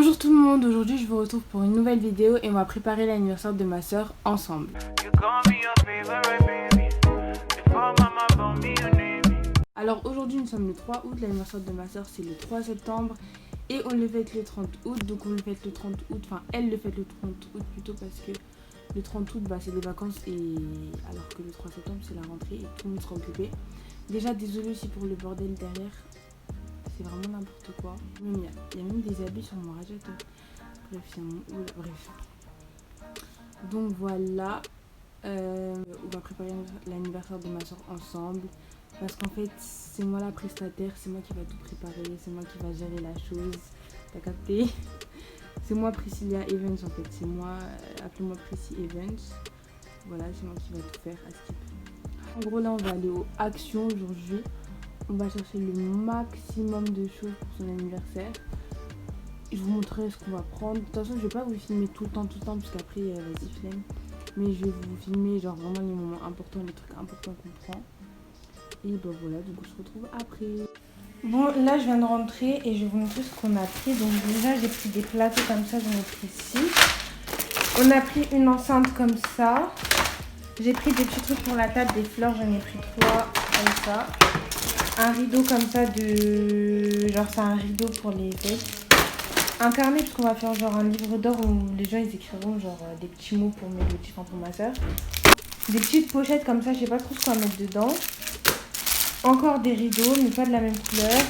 Bonjour tout le monde, aujourd'hui je vous retrouve pour une nouvelle vidéo et on va préparer l'anniversaire de ma soeur ensemble. Alors aujourd'hui nous sommes le 3 août, l'anniversaire de ma soeur c'est le 3 septembre et on le fête le 30 août, donc on le fête le 30 août, enfin elle le fête le 30 août plutôt parce que le 30 août c'est les vacances et alors que le 3 septembre c'est la rentrée et tout le monde sera occupé. Déjà désolé aussi pour le bordel derrière. C'est vraiment n'importe quoi. Il y a même des habits sur mon radiateur. Bref. Donc voilà. On va préparer l'anniversaire de ma soeur ensemble. Parce qu'en fait, c'est moi la prestataire. C'est moi qui va tout préparer. C'est moi qui va gérer la chose. T'as capté? C'est moi Priscilla Evans en fait. C'est moi, appelez-moi Prissy Evans. Voilà, c'est moi qui va tout faire à Skip. En gros là, on va aller au Action aujourd'hui. On va chercher le maximum de choses pour son anniversaire. Je vous montrerai ce qu'on va prendre. De toute façon, je vais pas vous filmer tout le temps, parce qu'après, vas-y, flemme. Mais je vais vous filmer genre vraiment les moments importants, les trucs importants qu'on prend. Et bah voilà, donc on se retrouve après. Bon, là, je viens de rentrer et je vais vous montrer ce qu'on a pris. Donc déjà, j'ai pris des plateaux comme ça, j'en ai pris 6. On a pris une enceinte comme ça. J'ai pris des petits trucs pour la table, des fleurs, j'en ai pris 3 comme ça. Un rideau comme ça de... Genre c'est un rideau pour les fêtes. Un carnet parce qu'on va faire genre un livre d'or où les gens ils écriront genre des petits mots pour Mélodie, enfin pour ma soeur. Des petites pochettes comme ça, je sais pas trop ce qu'on va mettre dedans. Encore des rideaux mais pas de la même couleur.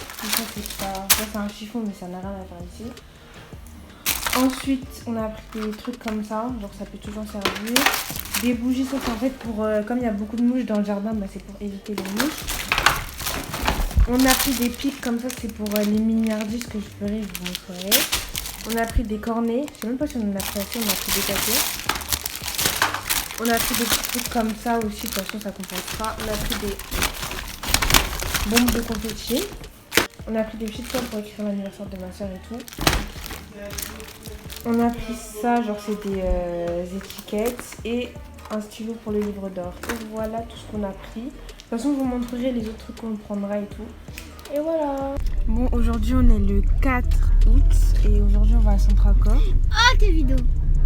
Ça c'est un chiffon mais ça n'a rien à faire ici. Ensuite on a pris des trucs comme ça, genre ça peut toujours servir. Des bougies, ça c'est en fait pour... comme il y a beaucoup de mouches dans le jardin, c'est pour éviter les mouches. On a pris des pics comme ça, c'est pour les miniardises que je ferai, je vous montrerai. On a pris des cornets, je sais même pas si on en a pris assez, on a pris des papiers. On a pris des petits trucs comme ça aussi, de toute façon ça compensera. On a pris des bombes de confetti. On a pris des petites feuilles pour écrire l'anniversaire de ma soeur et tout. On a pris ça, genre c'est des étiquettes et un stylo pour le livre d'or. Et voilà tout ce qu'on a pris. De toute façon, je vous montrerai les autres trucs qu'on prendra et tout. Et voilà. Bon, aujourd'hui, on est le 4 août. Et aujourd'hui, on va à Centracor. Ah, tes vidéos.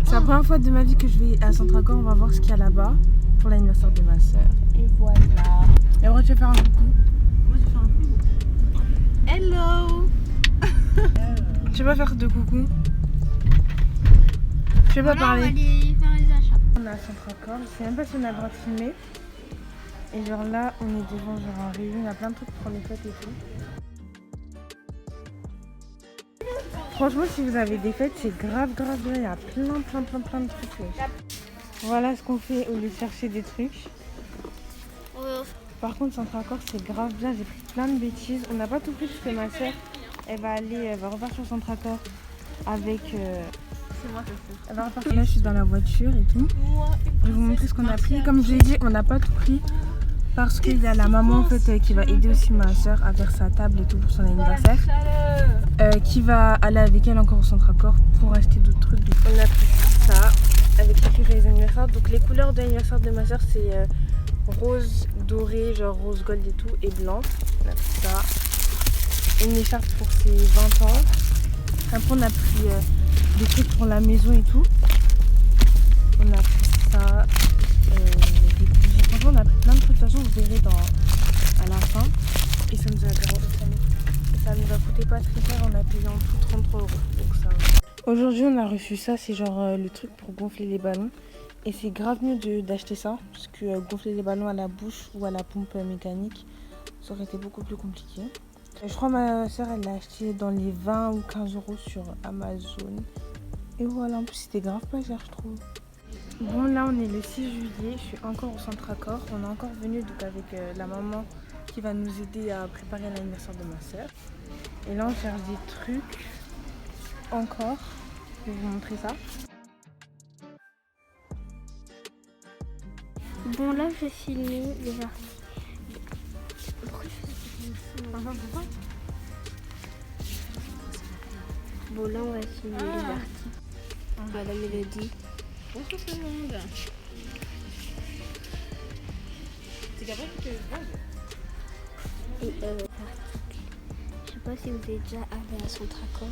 C'est la première fois de ma vie que je vais à Centracor. On va voir ce qu'il y a là-bas pour l'anniversaire de ma soeur. Et voilà. Et après, tu vas faire un coucou. Moi, je fais un coucou. Hello. Tu vas faire de coucou. Je vais pas parler. On va aller faire les achats. On est à Centracor. Je sais même pas si on a le droit de filmer. Et genre là, on est devant genre un rayon, il y a plein de trucs pour les fêtes et tout. Franchement, si vous avez des fêtes, c'est grave bien. Il y a plein de trucs. Ouais. Voilà ce qu'on fait au lieu de chercher des trucs. Par contre, Centracor, c'est grave bien. J'ai pris plein de bêtises. On n'a pas tout pris parce que ma soeur, elle va repartir sur Centracor avec... C'est moi, elle va repartir. Là, je suis dans la voiture et tout. Je vais vous montrer ce qu'on a pris. Comme je l'ai dit, on n'a pas tout pris. Parce qu'il y a la maman en fait qui va aider aussi ma soeur à faire sa table et tout pour son anniversaire. Qui va aller avec elle encore au Centracor pour acheter d'autres trucs. On a pris ça avec écrit les anniversaires. Donc les couleurs de l'anniversaire de ma soeur c'est rose doré, genre rose gold et tout, et blanc. On a pris ça. Une écharpe pour ses 20 ans. Après on a pris des trucs pour la maison et tout. On a pris ça. On a pris plein de trucs, de toute façon vous verrez à la fin. Et ça nous a coûté pas très cher, on a payé en tout 33 €. Donc ça... Aujourd'hui on a reçu ça, c'est genre le truc pour gonfler les ballons. Et c'est grave mieux d'acheter ça, parce que gonfler les ballons à la bouche ou à la pompe mécanique, ça aurait été beaucoup plus compliqué. Je crois que ma soeur elle l'a acheté dans les 20 ou 15 € sur Amazon. Et voilà, en plus c'était grave pas cher je trouve. Bon là on est le 6 juillet, je suis encore au Centracor. On est encore venu donc avec la maman qui va nous aider à préparer l'anniversaire de ma soeur. Et là on cherche des trucs encore. Je vais vous montrer ça. Bon, là, je vais filmer les articles. Pourquoi je fais ça? Bon, là, on va filmer les articles. La Mélodie. Bonjour tout le monde. C'est Gabriel qui te vend. Et articles. Je sais pas si vous êtes déjà allé à Centracor.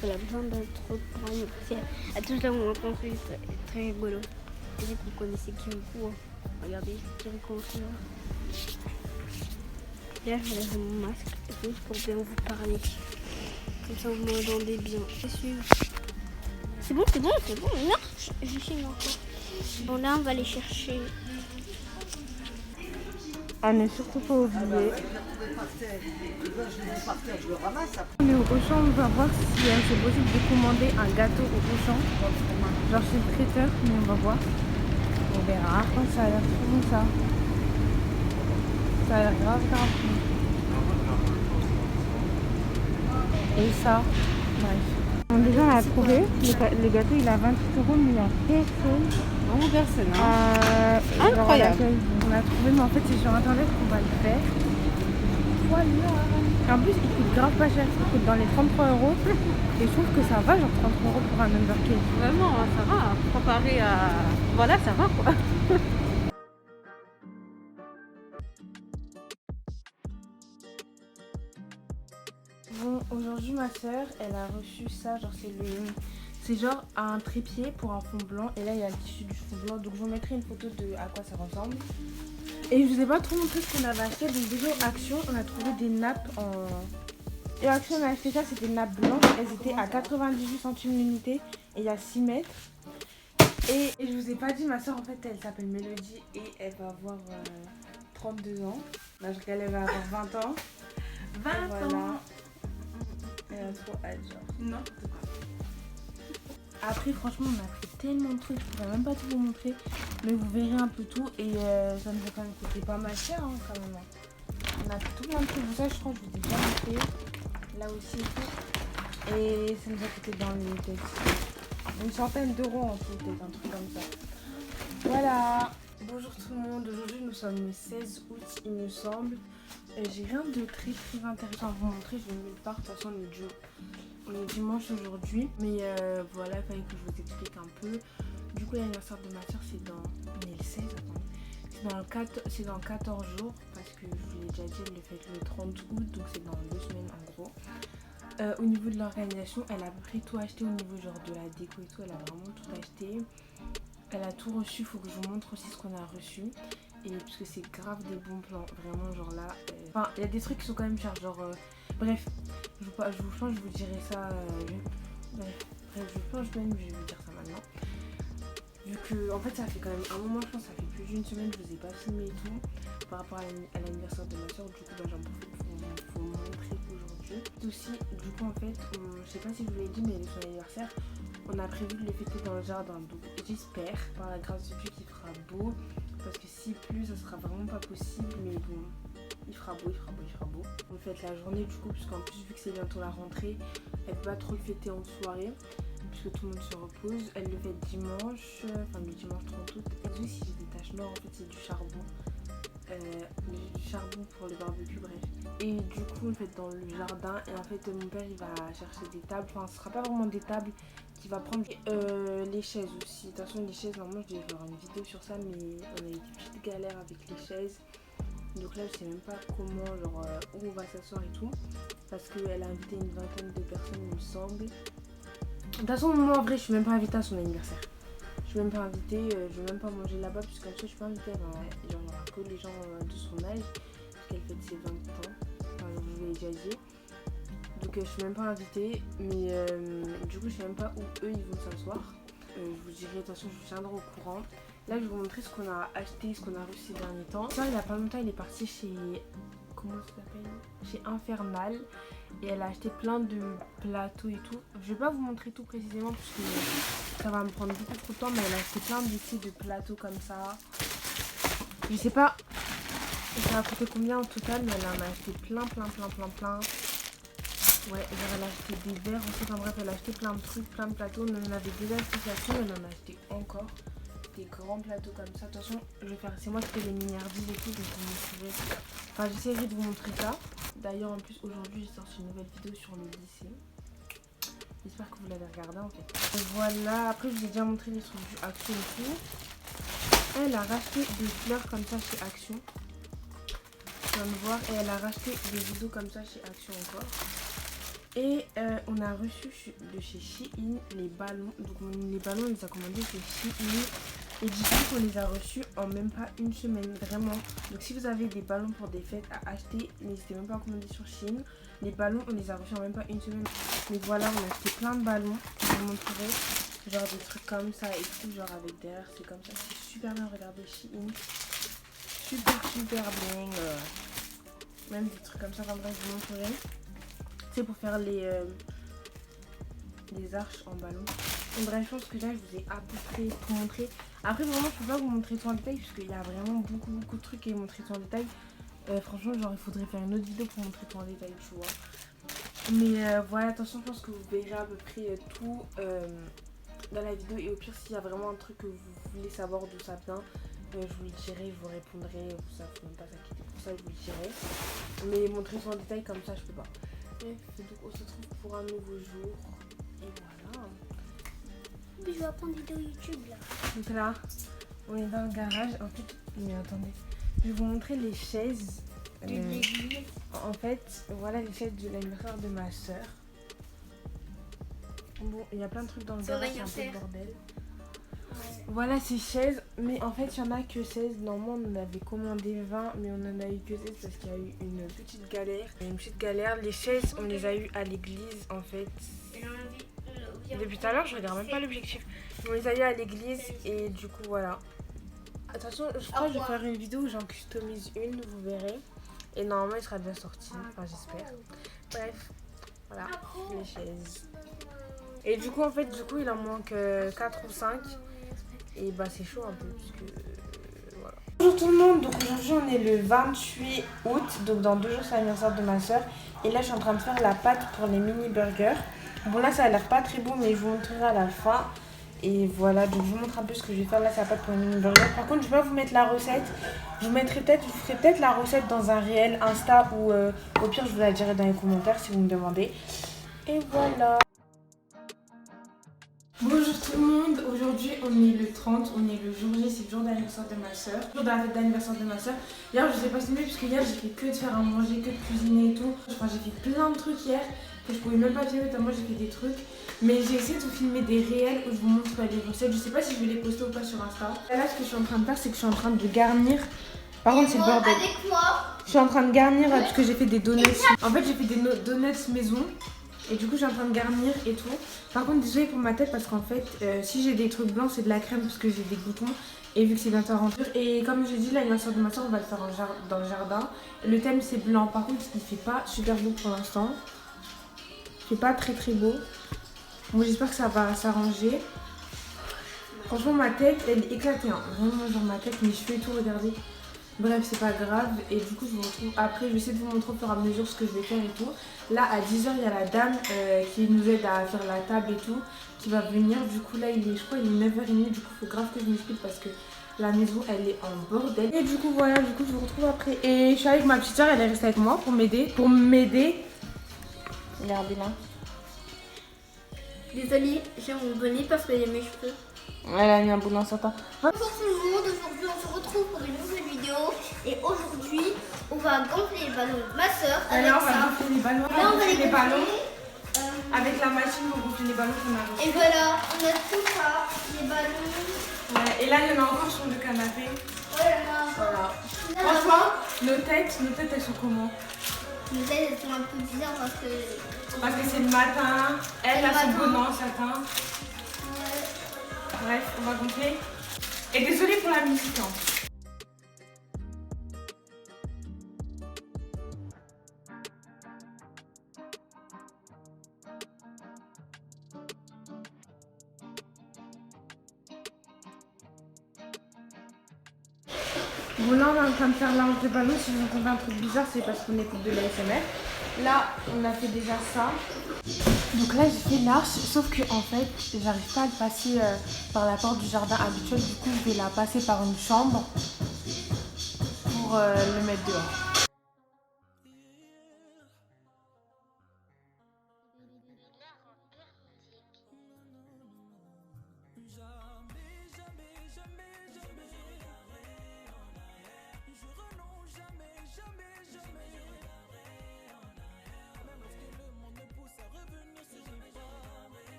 qu'elle a besoin d'être trop pour anniversaire. Elle touche là où on entend c'est très rigolo. Et vu que vous connaissez Kirikou, hein. Regardez, Kirikou aussi. Là, je vais laisser mon masque juste pour bien vous parler. Comme ça, vous m'entendez bien. C'est bon, c'est bon, c'est bon. Non, je filme encore. Bon, là, on va aller chercher. À ne surtout pas oublier. On est au Auchan, on va voir si c'est possible de commander un gâteau au Auchan. Genre chez le traiteur, mais on va voir. On verra. Oh, ça a l'air trop bon ça. Ça a l'air grave grave bon. Et ça, bref. Bon, déjà on a trouvé. Le gâteau il a 28 €, mais il y a personne. Vraiment personne, hein. Incroyable. On a trouvé, mais en fait c'est sur internet qu'on va le faire. Voilà. Et en plus il coûte grave pas cher, il coûte dans les 33 €. Et je trouve que ça va, genre 33 € pour un Under Cake. Vraiment, ça va. Comparé à... Voilà, ça va quoi. Bon, aujourd'hui ma soeur, elle a reçu ça, genre c'est genre un trépied pour un fond blanc et là il y a le tissu du fond blanc, donc je vous mettrai une photo de à quoi ça ressemble. Et je vous ai pas trop montré ce qu'on avait acheté, donc déjà au Action on a trouvé des nappes en... Et au Action on a acheté ça, c'était des nappes blanches, elles étaient à 98 centimes l'unité et il y a 6 mètres. Et je vous ai pas dit, ma soeur en fait elle s'appelle Mélodie et elle va avoir 32 ans. Là je rigole, elle va avoir 20 ans. 20 ans. Elle a trop hâte, genre. Non. Après, franchement, on a pris tellement de trucs, je pourrais même pas tout vous montrer. Mais vous verrez un peu tout et ça nous a quand même coûté pas mal cher, hein, quand même. On a pris tout plein de trucs. Ça, je crois que je vous ai déjà montré. Là aussi et tout. Et ça nous a coûté dans les peut-être une centaine d'euros en tout, peut-être un truc comme ça. Voilà. Bonjour tout le monde. Aujourd'hui, nous sommes le 16 août, il me semble. J'ai rien de très intéressant à vous montrer, je vais nulle part, de toute façon on est dimanche aujourd'hui, mais voilà, il fallait que je vous explique un peu. Du coup l'anniversaire de ma soeur c'est dans, on est le 16, attendez, c'est dans 14 jours, parce que je vous l'ai déjà dit, elle le fait le 30 août, donc c'est dans 2 semaines en gros. Au niveau de l'organisation, elle a à peu près tout acheté au niveau genre de la déco et tout, elle a vraiment tout acheté. Elle a tout reçu, il faut que je vous montre aussi ce qu'on a reçu. Et parce que c'est grave des bons plans, vraiment genre là. Enfin, il y a des trucs qui sont quand même chers, genre. Bref, je pense que je vous dirai ça. Bref, je pense même je vais vous dire ça maintenant. Vu que, en fait, ça fait quand même un moment, je pense, ça fait plus d'une semaine, je vous ai pas filmé et tout. Par rapport à l'anniversaire de ma soeur, du coup, j'en profite pour vous montrer aujourd'hui. Aussi, du coup, en fait, je sais pas si je vous l'ai dit, mais son anniversaire, on a prévu de le fêter dans le jardin. Donc, j'espère, par la grâce de Dieu, qu'il fera beau. Parce que si plus, ça sera vraiment pas possible, mais bon, il fera beau. On fête la journée du coup, puisqu'en plus, vu que c'est bientôt la rentrée, elle peut pas trop le fêter en soirée, puisque tout le monde se repose. Elle le fête dimanche, enfin le dimanche 30 août. Et aussi, j'ai des taches noires, en fait, c'est du charbon. Du charbon pour le barbecue, bref. Et du coup, on le fait dans le jardin. Et en fait, mon père, il va chercher des tables. Enfin, ce sera pas vraiment des tables qu'il va prendre. Les chaises aussi. De toute façon, les chaises, normalement, je devais faire une vidéo sur ça. Mais on a eu des petites galères avec les chaises. Donc là, je sais même pas comment, genre, où on va s'asseoir et tout. Parce qu'elle a invité une vingtaine de personnes, il me semble. De toute façon, moi, en vrai, je suis même pas invitée à son anniversaire. Je suis même pas invitée, je vais même pas manger là-bas puisque comme ça je suis pas invitée, genre il y aura que les gens de son âge puisqu'elle fête ses 20 ans, enfin, je vous l'ai déjà dit. Donc je suis même pas invitée, mais du coup je sais même pas où eux ils vont s'asseoir. Je vous dirai, de toute façon je vous tiendrai au courant. Là je vais vous montrer ce qu'on a acheté, ce qu'on a reçu ces derniers temps. Ça il y a pas longtemps il est parti chez, comment ça s'appelle, chez Infernal. Et elle a acheté plein de plateaux et tout. Je vais pas vous montrer tout précisément parce que ça va me prendre beaucoup trop de temps. Mais elle a acheté plein de plateaux comme ça. Je sais pas ça a coûté combien en total, mais elle en a acheté plein. Ouais, genre elle a acheté des verres aussi. Enfin bref, elle a acheté plein de trucs, plein de plateaux. On en avait déjà acheté ça, mais elle en a acheté encore. Des grands plateaux comme ça. De toute façon, je vais faire. C'est moi qui fais les miniardises et tout. Donc j'essaierai de vous montrer ça. D'ailleurs, en plus, aujourd'hui, j'ai sorti une nouvelle vidéo sur le lycée. J'espère que vous l'avez regardé en fait. Et voilà, après, je vous ai déjà montré les trucs du Action et tout. Elle a racheté des fleurs comme ça chez Action. Je viens de voir. Et elle a racheté des rideaux comme ça chez Action encore. Et on a reçu de chez Shein les ballons. Donc les ballons, on les a commandés chez Shein. Et dis-moi qu'on les a reçus en même pas une semaine, vraiment. Donc si vous avez des ballons pour des fêtes à acheter, n'hésitez même pas à commander sur Shein. Les ballons, on les a reçus en même pas une semaine. Donc voilà, on a acheté plein de ballons. Je vous montrerai genre des trucs comme ça et tout, genre avec derrière, c'est comme ça. C'est super bien, regardez Shein. Super bien. Même des trucs comme ça, enfin bref, je vous montrerai. C'est pour faire les arches en ballon. Et bref, je pense que là, je vous ai à peu près tout montré. Après, vraiment, je peux pas vous montrer tout en détail parce qu'il y a vraiment beaucoup de trucs à montrer tout en détail. Franchement, genre, il faudrait faire une autre vidéo pour montrer tout en détail, tu vois. Mais voilà, attention, je pense que vous verrez à peu près tout dans la vidéo. Et au pire, s'il y a vraiment un truc que vous voulez savoir d'où ça vient, je vous le dirai, je vous répondrai. Ça, faut même pas s'inquiéter pour ça, je vous le dirai. Mais montrer tout en détail comme ça, je peux pas. Bref, donc on se retrouve pour un nouveau jour. Et voilà. Je vais apprendre une vidéo YouTube là. Donc là, on est dans le garage. En fait, mais attendez, je vais vous montrer les chaises. En fait, voilà les chaises de l'anniversaire de ma soeur. Bon, il y a plein de trucs dans le garage, c'est un peu le bordel. Ouais. Voilà ces chaises, mais en fait, il n'y en a que 16. Normalement, on en avait commandé 20, mais on en a eu que 16 parce qu'il y a eu une petite galère. Les chaises, on les a eues à l'église en fait. Depuis tout à l'heure, je regarde même pas l'objectif. On les a eu à l'église et du coup, voilà. Attention, je crois que je vais faire une vidéo où j'en customise une, vous verrez. Et normalement, il sera déjà sorti, enfin j'espère. Bref, voilà, les chaises. Et du coup, en fait, il en manque 4 ou 5. Et bah, c'est chaud un peu, puisque voilà. Bonjour tout le monde, donc aujourd'hui, on est le 28 août. Donc dans 2 jours, c'est l'anniversaire de ma soeur. Et là, je suis en train de faire la pâte pour les mini burgers. Bon, là, ça a l'air pas très beau, mais je vous montrerai à la fin. Et voilà, donc je vous montre un peu ce que je vais faire. Là, c'est la pâte pour les mini burgers. Par contre, je vais pas vous mettre la recette. Je vous ferai peut-être la recette dans un réel Insta ou au pire, je vous la dirai dans les commentaires si vous me demandez. Et voilà. Bonjour tout le monde, aujourd'hui on est le 30, on est le jour J, c'est le jour d'anniversaire de ma soeur. Le jour de la fête d'anniversaire de ma soeur. Hier je sais pas filmer parce que hier j'ai fait que de faire à manger, que de cuisiner et tout. Enfin, j'ai fait plein de trucs hier que je pouvais même pas filmer tellement j'ai fait des trucs. Mais j'ai essayé de vous filmer des réels où je vous montre les recettes. Je sais pas si je vais les poster ou pas sur Insta. Là ce que je suis en train de faire c'est que je suis en train de garnir. Par contre c'est le bordel. Avec moi. Je suis en train de garnir parce que j'ai fait des donuts. En fait j'ai fait des donuts maison. Et du coup, je suis en train de garnir et tout. Par contre, désolé pour ma tête parce qu'en fait, si j'ai des trucs blancs, c'est de la crème parce que j'ai des boutons. Et vu que c'est bientôt à rentrer. Et comme j'ai dit, l'anniversaire de ma soeur, on va le faire dans le jardin. Le thème, c'est blanc. Par contre, il fait pas super beau pour l'instant. Il fait pas très beau. Bon, j'espère que ça va s'arranger. Franchement, ma tête, elle est éclatée. Hein. Vraiment, genre ma tête, mes cheveux et tout, regardez. Bref, c'est pas grave. Et du coup, je vous retrouve après. Je vais essayer de vous montrer au fur et à mesure ce que je vais faire et tout. Là, à 10h, il y a la dame qui nous aide à faire la table et tout, qui va venir. Du coup, là, je crois qu'il est 9h30. Du coup, il faut grave que je m'explique parce que la maison, elle est en bordel. Et du coup, voilà, je vous retrouve après. Et je suis avec ma petite soeur, elle est restée avec moi pour m'aider. Regardez là. Désolée, j'ai mon bonnet parce qu'il y a mes cheveux. Elle a mis un bout dans certain. Bonjour tout le monde, aujourd'hui on se retrouve pour une nouvelle vidéo. Et aujourd'hui, on va gonfler les ballons de ma soeur. Alors, on va gonfler les ballons. Là, on va les ballons. Avec la machine, on gonfle les ballons qu'on a reçus. Et voilà, on a tout ça, les ballons. Ouais, et là, il y en a encore sur le canapé. Voilà. Voilà. Franchement, nos têtes, elles sont comment? Nos têtes, elles sont un peu bizarres parce que c'est le matin. Elle a son bonnet en satin. ouais. Bref, on va gonfler. Et désolée pour la musique. Hein. Bon là on est en train de faire l'ange de ballon. Si vous entendez un truc bizarre, c'est parce qu'on écoute de l'ASMR. Là on a fait déjà ça. Donc là j'ai fait l'arche, sauf que en fait j'arrive pas à le passer par la porte du jardin habituel. Du coup je vais la passer par une chambre pour le mettre dehors.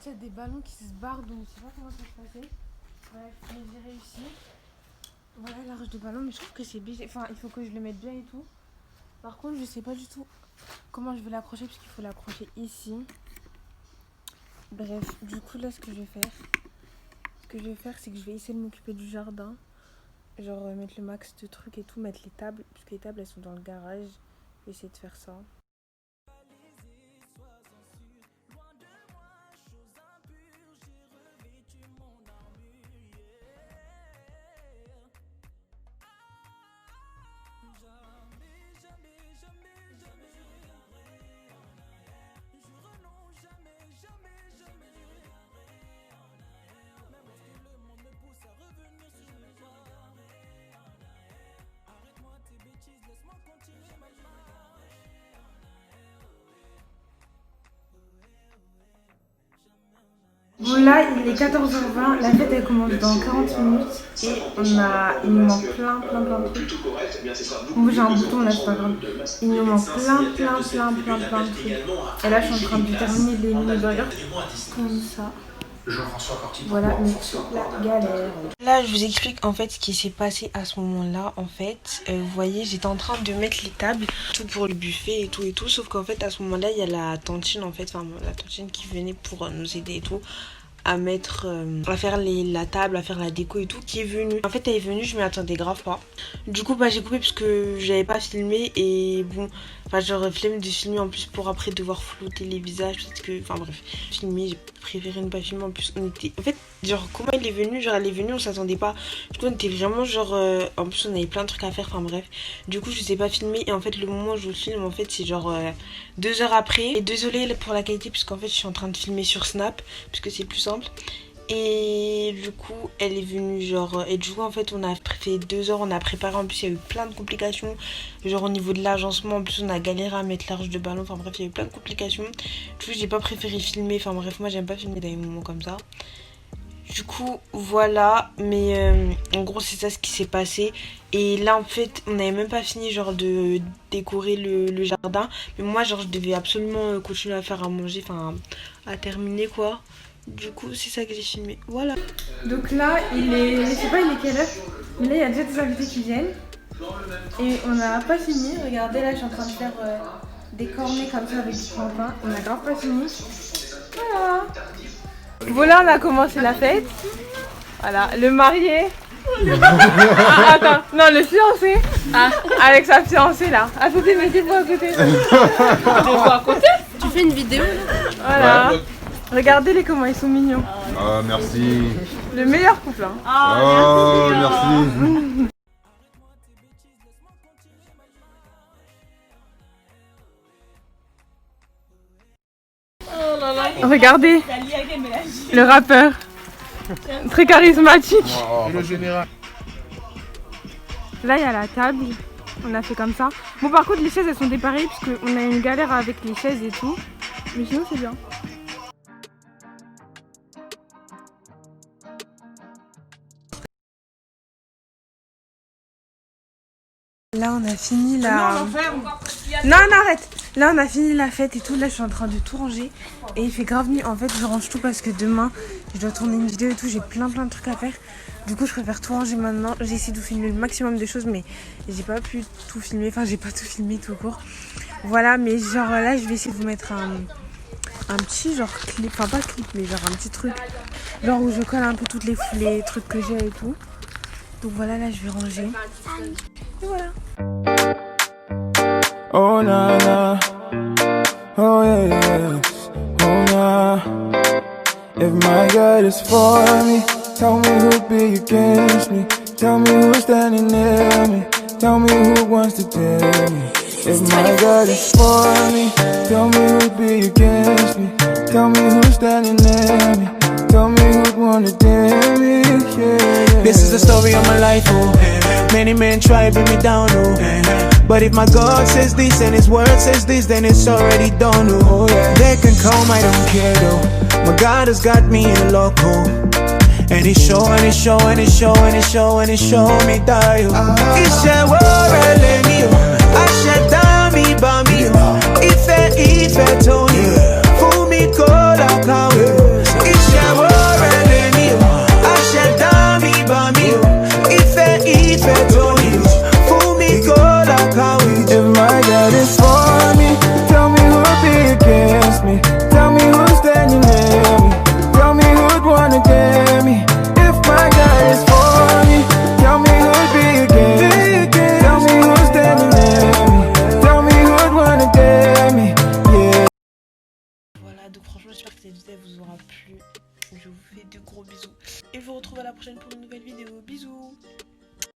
il y a des ballons qui se barrent, donc je sais pas comment ça va se passer. Bref, mais j'ai réussi. Voilà l'arche de ballon, mais je trouve que c'est bien. Enfin, il faut que je le mette bien et tout. Par contre, je sais pas du tout comment je vais l'accrocher, parce qu'il faut l'accrocher ici. Bref, du coup, là, ce que je vais faire, c'est que je vais essayer de m'occuper du jardin. Genre, mettre le max de trucs et tout, mettre les tables, puisque les tables, elles sont dans le garage. Je vais essayer de faire ça. Voilà, il est 14h20, la fête elle commence dans 40 minutes et il nous manque plein de trucs. Bon, j'ai un bouton là, c'est pas grave. Il nous manque plein de trucs. Et là, je suis en train de terminer les mini burgers comme ça. Voilà, mais la galère. Là, je vous explique en fait ce qui s'est passé à ce moment-là. En fait, vous voyez, j'étais en train de mettre les tables, tout pour le buffet et tout. Sauf qu'en fait, à ce moment-là, il y a la tantine en fait, enfin la tantine qui venait pour nous aider et tout. À mettre, à faire la table, à faire la déco et tout, qui est venue. En fait, elle est venue, je m'y attendais grave pas. Du coup, bah j'ai coupé parce que j'avais pas filmé et bon, enfin j'aurais flemme de filmer en plus pour après devoir flouter les visages parce que, enfin bref, filmer, j'ai préféré ne pas filmer. En plus, on était, en fait, genre comment il est venu, genre elle est venue, on s'attendait pas. Du coup, on était vraiment genre, en plus on avait plein de trucs à faire, enfin bref. Du coup, je sais pas filmer et en fait le moment où je filme, en fait c'est genre 2 heures après. Et désolée pour la qualité puisqu'en fait je suis en train de filmer sur Snap puisque c'est plus simple. Et du coup elle est venue genre, et du coup en fait on a fait 2 heures, on a préparé, en plus il y a eu plein de complications, genre au niveau de l'agencement, en plus on a galéré à mettre l'arche de ballon, enfin bref il y a eu plein de complications. Du coup j'ai pas préféré filmer, enfin bref moi j'aime pas filmer dans des moments comme ça. Du coup voilà, mais en gros c'est ça ce qui s'est passé. Et là en fait on n'avait même pas fini genre de décorer le jardin, mais moi genre je devais absolument continuer à faire à manger, enfin à terminer quoi. Du coup c'est ça que j'ai filmé, voilà. Donc là il est, je sais pas il est quelle heure, mais là il y a déjà des invités qui viennent. Et on n'a pas fini, regardez là je suis en train de faire des cornets comme ça avec du pain. On n'a grave pas fini. Voilà. Voilà, on a commencé la fête. Voilà, le marié. Ah, attends, non, le fiancé. Ah, avec sa fiancée là. À côté, mettez-vous à côté. À côté. Tu fais une vidéo là? Voilà. Ouais. Regardez-les comment ils sont mignons. Ah, merci. Le meilleur couple. Hein. Oh, merci. Oh là là. Regardez le rappeur. Très charismatique. Et le général. Là il y a la table. On a fait comme ça. Bon par contre les chaises elles sont dépareillées parce qu'on a une galère avec les chaises et tout. Mais sinon c'est bien. Là on a fini la... Non, arrête. Là on a fini la fête et tout, là je suis en train de tout ranger. Et il fait grave nuit, en fait je range tout parce que demain je dois tourner une vidéo et tout, j'ai plein de trucs à faire. Du coup je préfère tout ranger maintenant, j'ai essayé de filmer le maximum de choses mais j'ai pas pu tout filmer, enfin j'ai pas tout filmé tout court. Voilà, mais genre là je vais essayer de vous mettre un petit genre clip, enfin pas clip mais genre un petit truc. Genre où je colle un peu toutes les trucs que j'ai et tout. Donc voilà, là je vais ranger. Et voilà. Oh na na, oh yeah, yeah. Oh na. If my God is for me, tell me who'd be against me. Tell me who's standing near me. Tell me who wants to tell me. If my God is for me, tell me who'd be against me. Tell me who's standing near me. Tell me who'd wanna dare me. Yeah. This is the story of my life, oh. Many men try to bring me down, oh. But if my God says this and his word says this, then it's already done, oh yeah. They can come, I don't care though. My God has got me in a lockhole. And he's showing, he's showing, he's showing, he's showing, he's showing me die, oh. Ishe worele mi, oh. Ashe dami ba mi, oh. Ife Tony. Fumi kola kawe. Donc franchement j'espère que cette vidéo vous aura plu. Je vous fais de gros bisous. Et je vous retrouve à la prochaine pour une nouvelle vidéo. Bisous.